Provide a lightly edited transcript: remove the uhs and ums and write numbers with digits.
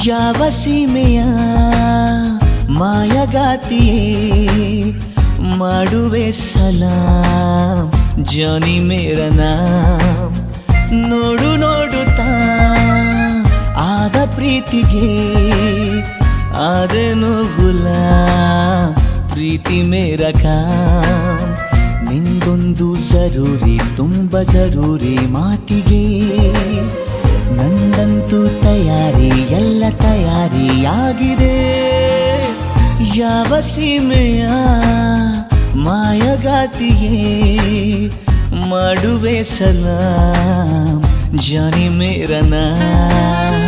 ಯಾವ ಸೀಮೆಯ ಮಾಯಗಾತಿಯೇ ಮಾಡುವೆ ಸಲಾಂ ಜಾನಿ ಮೇರ ನಾಮ್ ನೋಡು ನೋಡುತ್ತಾ ಆದ ಪ್ರೀತಿಗೆ ಆದನು ಗುಲಾಂ ಪ್ರೀತಿ ಮೇರ ಕಾಮ್ ನಿಂದೊಂದು ಜರೂರಿ ತುಂಬ ಜರೂರಿ ಮಾತಿಗೆ ನಂದಂತೂ ತಯಾರಿ ಎಲ್ಲ ತಯಾರಿಯಾಗಿದೆ ಯಾವ ಸೀಮೆಯ ಮಾಯಗಾತಿಯೇ ಮಾಡುವೆ ಸಲಾಂ ಜಾನಿ ಮೇರ ನಾಮ್